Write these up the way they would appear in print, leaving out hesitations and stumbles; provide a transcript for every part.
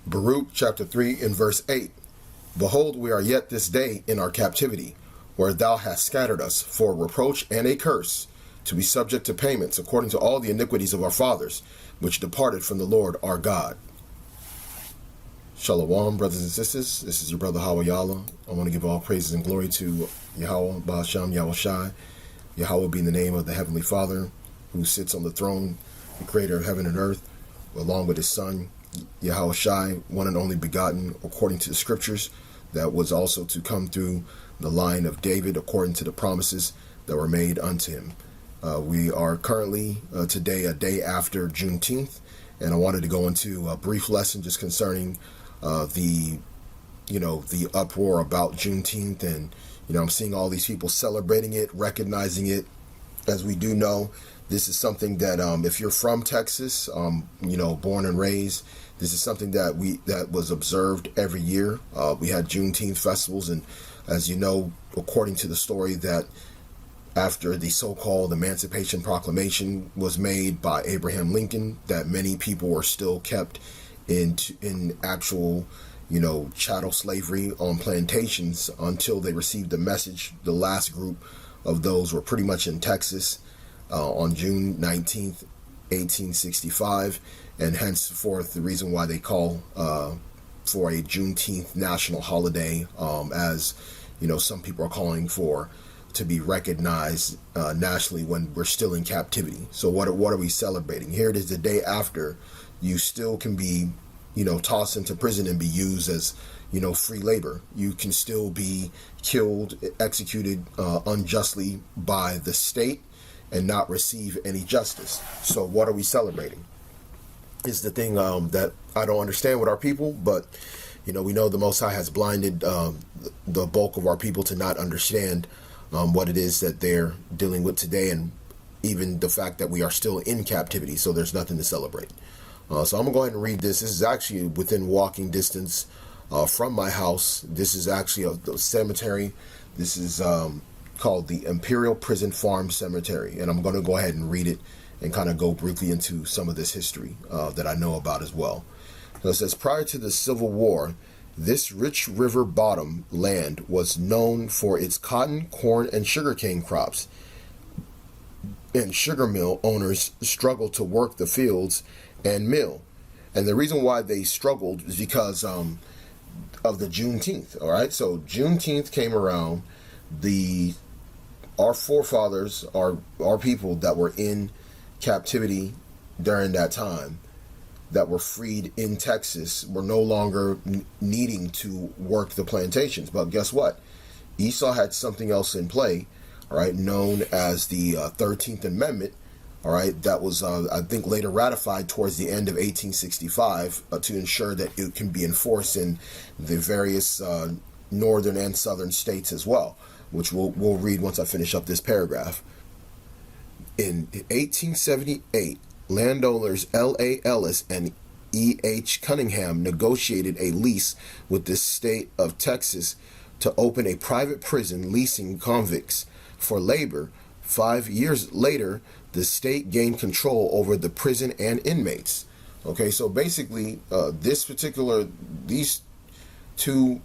Baruch chapter 3 and verse 8. Behold, we are yet this day in our captivity, where thou hast scattered us for a reproach and a curse, to be subject to payments according to all the iniquities of our fathers, which departed from the Lord our God. Shalom, brothers and sisters. This is your brother Hawayala. I want to give all praises and glory to Yahweh, Ba'asham, Yahawashi, Yahweh being the name of the Heavenly Father, who sits on the throne, the creator of heaven and earth, along with his son, Yahawashi, one and only begotten, according to the scriptures, that was also to come through the line of David, according to the promises that were made unto him. We are currently today a day after Juneteenth, and I wanted to go into a brief lesson just concerning the uproar about Juneteenth, and I'm seeing all these people celebrating it, recognizing it. As we do know, this is something that if you're from Texas, born and raised, this is something that was observed every year. We had Juneteenth festivals, and as you know, according to the story, that after the so-called Emancipation Proclamation was made by Abraham Lincoln, that many people were still kept in actual, chattel slavery on plantations until they received the message. The last group of those were pretty much in Texas on June 19th, 1865, and henceforth the reason why they call for a Juneteenth national holiday, as some people are calling for to be recognized nationally when we're still in captivity. So what are we celebrating? Here it is, the day after. You still can be, tossed into prison and be used as, free labor. You can still be killed, executed unjustly by the state and not receive any justice. So what are we celebrating? Is the thing that I don't understand with our people, but we know the Most High has blinded the bulk of our people to not understand what it is that they're dealing with today, and even the fact that we are still in captivity, so there's nothing to celebrate. So I'm going to go ahead and read this. This is actually within walking distance from my house. This is actually a cemetery. This is called the Imperial Prison Farm Cemetery, and I'm going to go ahead and read it and kind of go briefly into some of this history that I know about as well. So it says, prior to the Civil War, this rich river bottom land was known for its cotton, corn, and sugarcane crops, and sugar mill owners struggled to work the fields and mill. And the reason why they struggled is because of the Juneteenth. All right, so Juneteenth came around. Our forefathers, our people that were in captivity during that time, that were freed in Texas, were no longer needing to work the plantations. But guess what? Esau had something else in play, all right, known as the 13th Amendment, all right, that was, I think, later ratified towards the end of 1865 to ensure that it can be enforced in the various northern and southern states as well, which we'll read once I finish up this paragraph. In 1878, landowners L.A. Ellis and E.H. Cunningham negotiated a lease with the state of Texas to open a private prison leasing convicts for labor. 5 years later, the state gained control over the prison and inmates. Okay, so basically, these two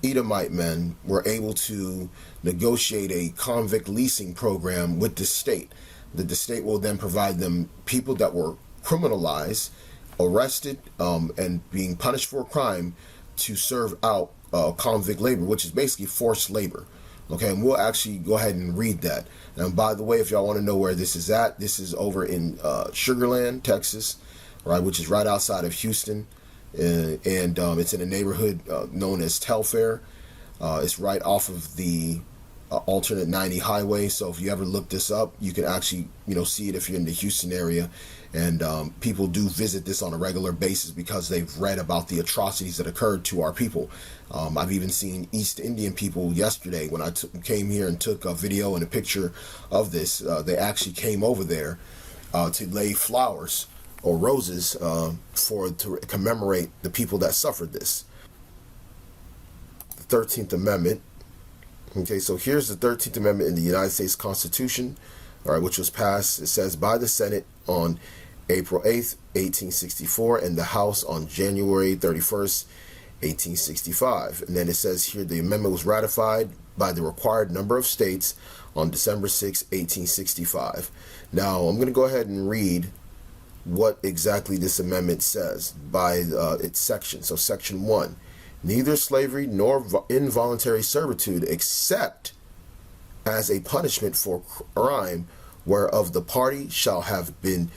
Edomite men were able to negotiate a convict leasing program with the state. That the state will then provide them people that were criminalized, arrested, and being punished for a crime to serve out convict labor, which is basically forced labor. Okay, and we'll actually go ahead and read that. And by the way, if y'all want to know where this is at, this is over in Sugar Land, Texas, right, which is right outside of Houston, and it's in a neighborhood known as Telfair. It's right off of the alternate 90 highway. So if you ever look this up, you can actually see it if you're in the Houston area. And people do visit this on a regular basis because they've read about the atrocities that occurred to our people. I've even seen East Indian people yesterday when I came here and took a video and a picture of this. They actually came over there to lay flowers or roses to commemorate the people that suffered this. The 13th Amendment. Okay, so here's the 13th Amendment in the United States Constitution, all right, which was passed, it says, by the Senate on April 8th, 1864, and the House on January 31st, 1865. And then it says here the amendment was ratified by the required number of states on December 6, 1865. Now, I'm going to go ahead and read what exactly this amendment says by its section. So, Section 1, neither slavery nor involuntary servitude except as a punishment for crime whereof the party shall have been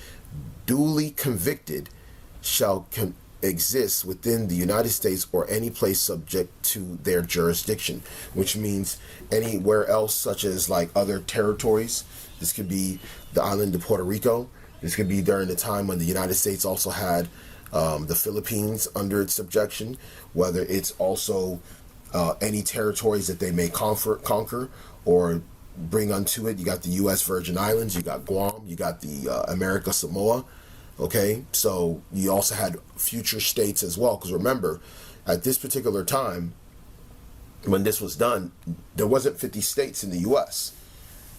duly convicted shall exist within the United States or any place subject to their jurisdiction, which means anywhere else, such as like other territories. This could be the island of Puerto Rico. This could be during the time when the United States also had the Philippines under its subjection, whether it's also any territories that they may conquer or bring unto it. You got the U.S. Virgin Islands, you got Guam, you got the America Samoa. Okay, so you also had future states as well, because remember, at this particular time, when this was done, there wasn't 50 states in the U.S.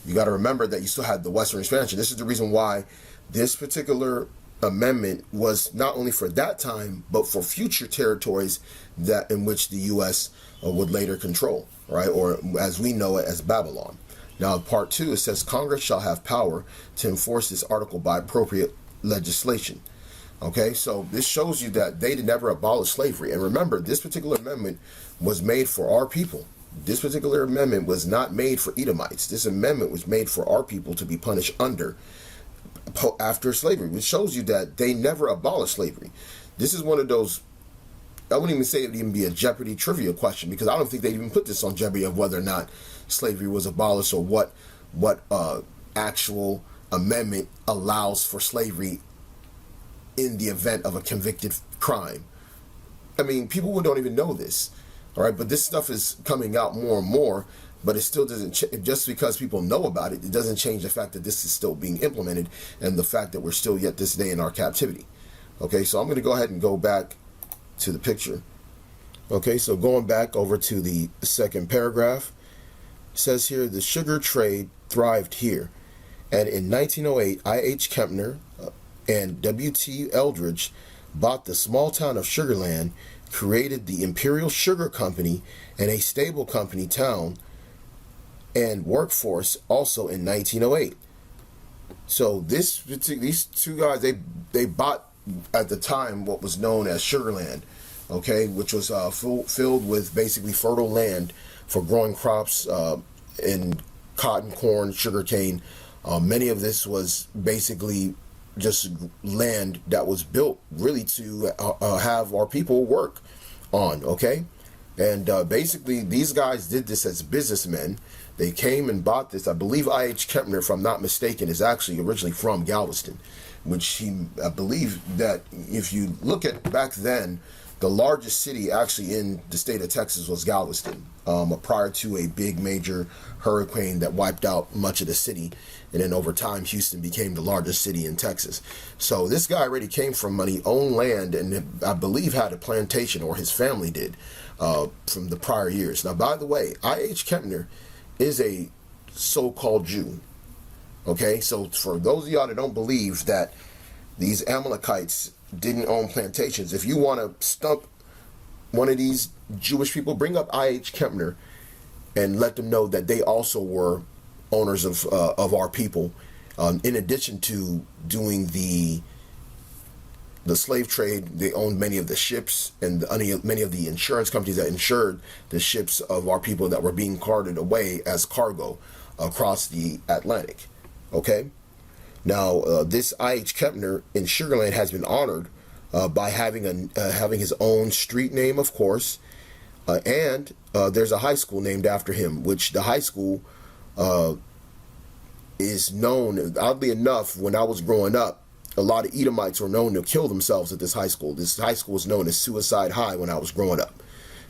You got to remember that you still had the Western expansion. This is the reason why this particular amendment was not only for that time, but for future territories that in which the U.S. would later control, right? Or as we know it as Babylon. Now, part 2, it says Congress shall have power to enforce this article by appropriate legislation. Okay, so this shows you that they did never abolish slavery. And remember, this particular amendment was made for our people. This particular amendment was not made for Edomites. This amendment was made for our people to be punished after slavery, which shows you that they never abolished slavery. This is one of those, I wouldn't even say it would even be a Jeopardy trivia question, because I don't think they even put this on Jeopardy of whether or not slavery was abolished or what actual amendment allows for slavery in the event of a convicted crime. I mean, people don't even know this, all right? But this stuff is coming out more and more, but it still doesn't, just because people know about it, it doesn't change the fact that this is still being implemented and the fact that we're still yet this day in our captivity. Okay, so I'm going to go ahead and go back to the picture. Okay, so going back over to the second paragraph, it says here, the sugar trade thrived here. And in 1908, I.H. Kempner and W.T. Eldridge bought the small town of Sugarland, created the Imperial Sugar Company and a stable company town and workforce also in 1908. So these two guys, they bought at the time what was known as Sugarland, okay, which was filled with basically fertile land for growing crops in cotton, corn, sugarcane. Many of this was basically just land that was built really to have our people work on, okay? And basically these guys did this as businessmen. They came and bought this. I believe I.H. Kempner, if I'm not mistaken, is actually originally from Galveston, which I believe that if you look at back then, the largest city actually in the state of Texas was Galveston, prior to a big major hurricane that wiped out much of the city. And then over time, Houston became the largest city in Texas. So this guy already came from money, owned land, and I believe had a plantation, or his family did, from the prior years. Now, by the way, I.H. Kempner is a so-called Jew. Okay, so for those of y'all that don't believe that these Amalekites didn't own plantations, if you want to stump one of these Jewish people, bring up I.H. Kempner and let them know that they also were owners of our people. In addition to doing the slave trade, they owned many of the ships and many of the insurance companies that insured the ships of our people that were being carted away as cargo across the Atlantic. Okay? Now, this I.H. Kempner in Sugarland has been honored by having his own street name, of course, and there's a high school named after him, which the high school is known, oddly enough, when I was growing up, a lot of Edomites were known to kill themselves at this high school. This high school was known as Suicide High when I was growing up,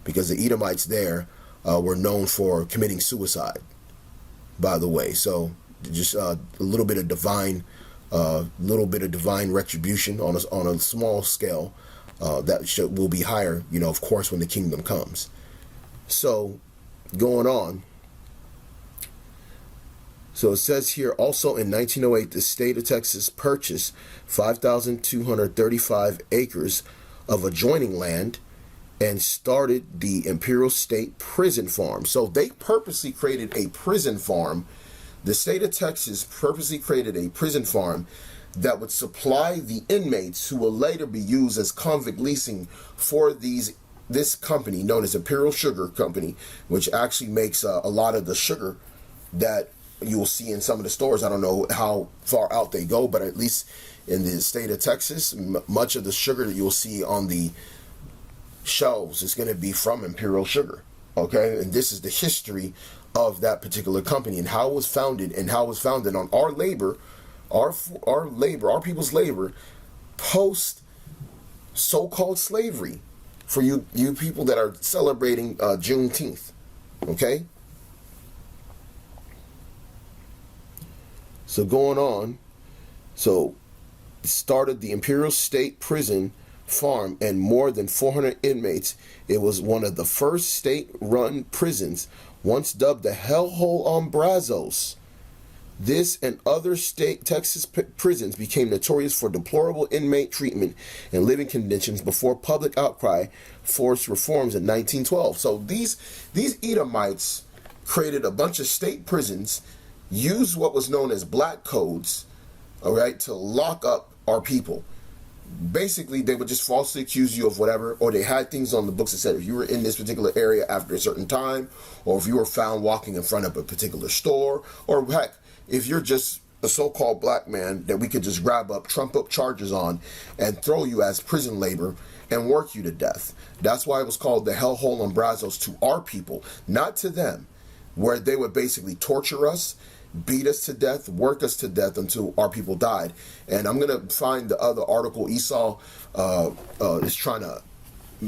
because the Edomites there were known for committing suicide, by the way. So just a little bit of divine retribution on a small scale that will be higher, of course, when the kingdom comes. So going on. So it says here, also in 1908, the state of Texas purchased 5,235 acres of adjoining land and started the Imperial State Prison Farm. So they purposely created a prison farm. The state of Texas purposely created a prison farm that would supply the inmates, who will later be used as convict leasing for this company known as Imperial Sugar Company, which actually makes a lot of the sugar that you will see in some of the stores. I don't know how far out they go, but at least in the state of Texas, much of the sugar that you'll see on the shelves is going to be from Imperial Sugar. Okay, and this is the history of that particular company and how it was founded, and how it was founded on our labor, our people's labor, post so-called slavery. For you people that are celebrating Juneteenth, okay? So going on, so started the Imperial State Prison Farm and more than 400 inmates. It was one of the first state-run prisons, once dubbed the Hellhole on Brazos. This and other state Texas prisons became notorious for deplorable inmate treatment and living conditions before public outcry forced reforms in 1912. So these Edomites created a bunch of state prisons, used what was known as black codes, all right, to lock up our people. Basically, they would just falsely accuse you of whatever, or they had things on the books that said if you were in this particular area after a certain time, or if you were found walking in front of a particular store, or heck, if you're just a so-called black man that we could just grab up, trump up charges on, and throw you as prison labor and work you to death. That's why it was called the Hellhole on Brazos to our people, not to them, where they would basically torture us, beat us to death, work us to death until our people died. And I'm going to find the other article. Esau is trying to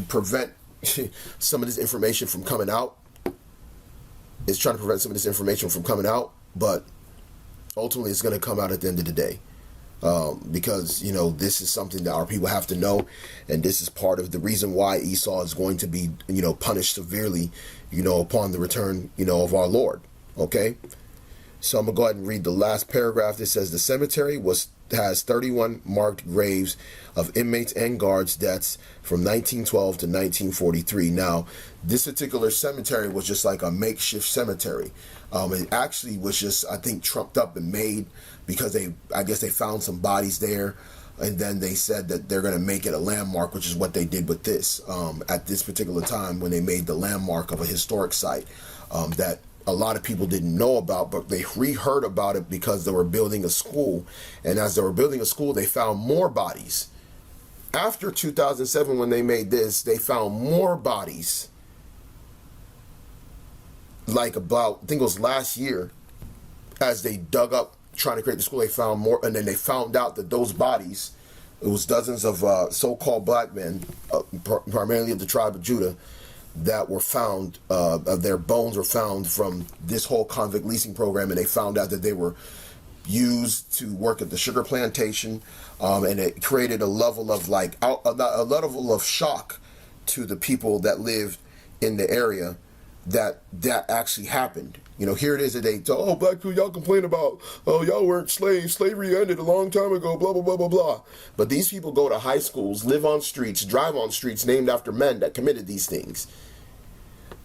prevent some of this information from coming out. It's trying to prevent some of this information from coming out, but ultimately it's going to come out at the end of the day, because you know, this is something that our people have to know, and this is part of the reason why Esau is going to be, you know, punished severely, you know, upon the return, you know, of our Lord. Okay, so I'm gonna go ahead and read the last paragraph. That says the cemetery has 31 marked graves of inmates and guards' deaths from 1912 to 1943. Now, this particular cemetery was just like a makeshift cemetery. It actually was just, I think, trumped up and made because I guess they found some bodies there, and then they said that they're going to make it a landmark, which is what they did with this at this particular time when they made the landmark of a historic site that a lot of people didn't know about, but they reheard about it because they were building a school. And as they were building a school, they found more bodies. After 2007, when they made this, they found more bodies. Like about, I think it was last year, as they dug up trying to create the school, they found more. And then they found out that those bodies, it was dozens of so-called black men, primarily of the tribe of Judah, that were found, their bones were found from this whole convict leasing program, and they found out that they were used to work at the sugar plantation, and it created a level of a level of shock to the people that lived in the area that actually happened. You know, here it is that they tell, oh, black people, y'all complain about, oh, y'all weren't slaves, slavery ended a long time ago, blah, blah, blah, blah, blah. But these people go to high schools, live on streets, drive on streets named after men that committed these things.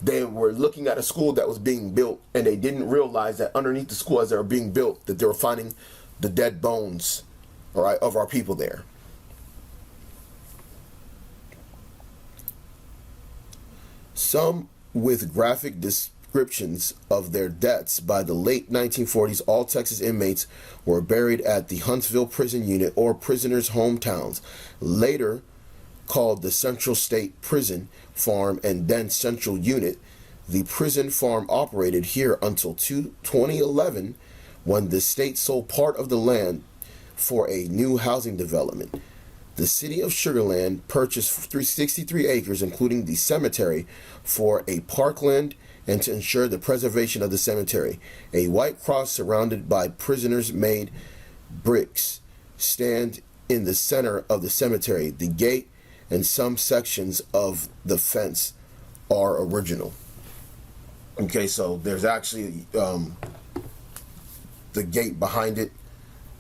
They were looking at a school that was being built, and they didn't realize that underneath the school as they were being built, that they were finding the dead bones, all right, of our people there. Some with graphic descriptions of their deaths. By the late 1940s, all Texas inmates were buried at the Huntsville Prison Unit, or prisoners' hometowns, later called the Central State Prison Farm and then Central Unit. The prison farm operated here until 2011, when the state sold part of the land for a new housing development. The city of Sugar Land purchased 363 acres, including the cemetery, for a parkland and to ensure the preservation of the cemetery. A white cross surrounded by prisoners-made bricks stand in the center of the cemetery. The gate and some sections of the fence are original. Okay, so there's actually the gate behind it,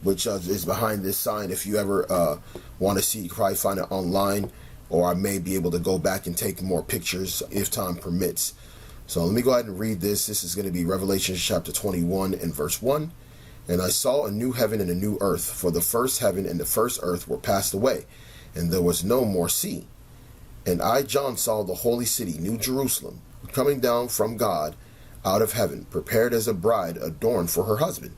which is behind this sign. If you ever want to see, you can probably find it online, or I may be able to go back and take more pictures if time permits. So let me go ahead and read this. This is going to be Revelation chapter 21 and verse 1. And I saw a new heaven and a new earth, for the first heaven and the first earth were passed away, and there was no more sea. And I, John, saw the holy city, New Jerusalem, coming down from God out of heaven, prepared as a bride adorned for her husband.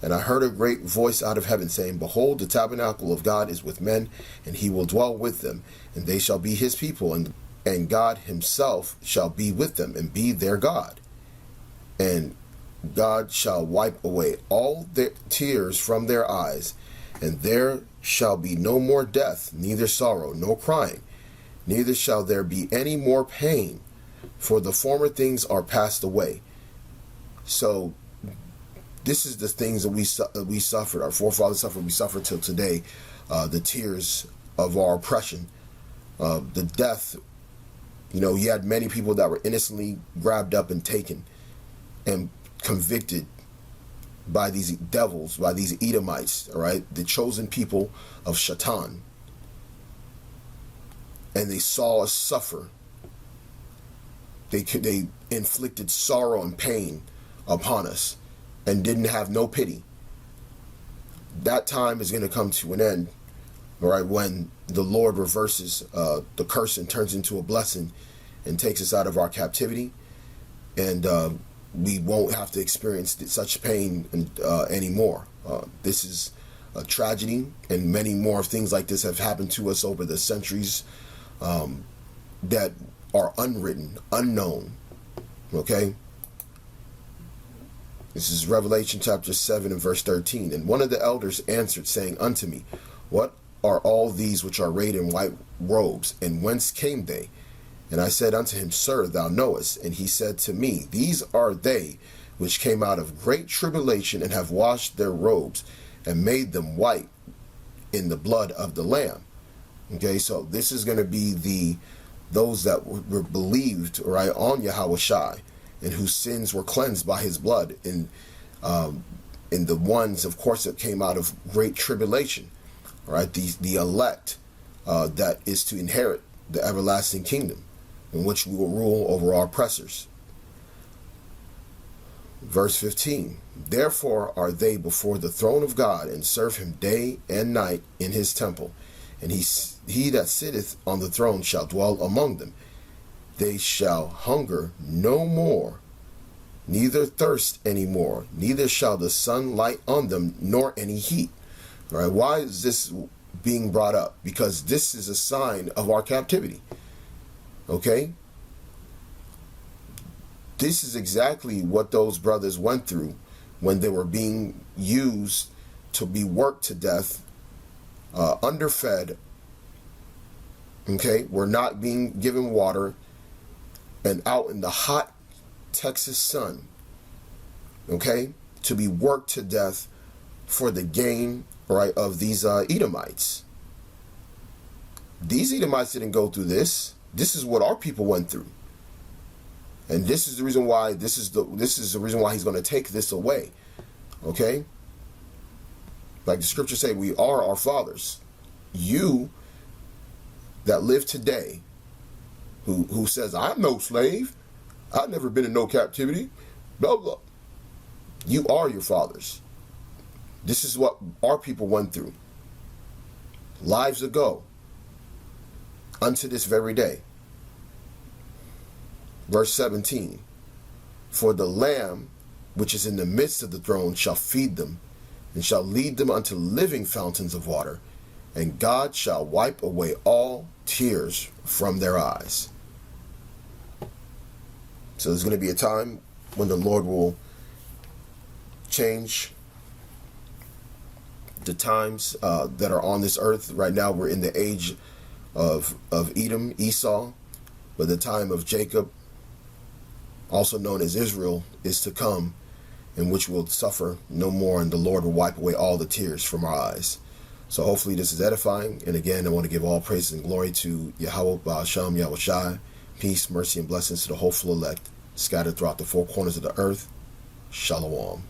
And I heard a great voice out of heaven saying, Behold, the tabernacle of God is with men, and he will dwell with them, and they shall be his people, and God himself shall be with them, and be their God. And God shall wipe away all their tears from their eyes, and there shall be no more death, neither sorrow, nor crying, neither shall there be any more pain, for the former things are passed away. So this is the things that we suffered, our forefathers suffered, we suffered till today, the tears of our oppression, the death. You had many people that were innocently grabbed up and taken and convicted by these devils, by these Edomites, all right, the chosen people of Shaitan. And they saw us suffer. They inflicted sorrow and pain upon us and didn't have no pity. That time is going to come to an end, all right, when the Lord reverses the curse and turns into a blessing and takes us out of our captivity, and we won't have to experience such pain anymore. This is a tragedy, and many more things like this have happened to us over the centuries that are unwritten, unknown. Okay? This is Revelation chapter 7 and verse 13. And one of the elders answered, saying unto me, What are all these which are arrayed in white robes, and whence came they? And I said unto him, Sir, thou knowest. And he said to me, These are they which came out of great tribulation, and have washed their robes, and made them white in the blood of the Lamb. Okay, so this is going to be those that were believed, right, on Yahawashi, and whose sins were cleansed by his blood, and the ones, of course, that came out of great tribulation, right, the elect that is to inherit the everlasting kingdom, in which we will rule over our oppressors. Verse 15, Therefore are they before the throne of God, and serve him day and night in his temple. And he that sitteth on the throne shall dwell among them. They shall hunger no more, neither thirst any more, neither shall the sun light on them, nor any heat. All right, why is this being brought up? Because this is a sign of our captivity. Okay? This is exactly what those brothers went through when they were being used to be worked to death, underfed. Okay? We're not being given water, and out in the hot Texas sun, okay, to be worked to death for the gain, right, of these Edomites. These Edomites didn't go through this. This is what our people went through, and this is the reason why. This is the reason why he's going to take this away. Okay, like the scriptures say, we are our fathers. You that live today, who says, I'm no slave, I've never been in no captivity, blah, blah. You are your fathers. This is what our people went through lives ago, unto this very day. Verse 17, For the Lamb which is in the midst of the throne shall feed them, and shall lead them unto living fountains of water, and God shall wipe away all tears from their eyes. So there's going to be a time when the Lord will change the times that are on this earth. Right now we're in the age of Edom, Esau, but the time of Jacob, also known as Israel, is to come, in which we'll suffer no more, and the Lord will wipe away all the tears from our eyes. So hopefully this is edifying. And again, I want to give all praise and glory to Yahweh, Ba'asham, Yahawashi. Peace, mercy, and blessings to the hopeful elect scattered throughout the four corners of the earth. Shalom.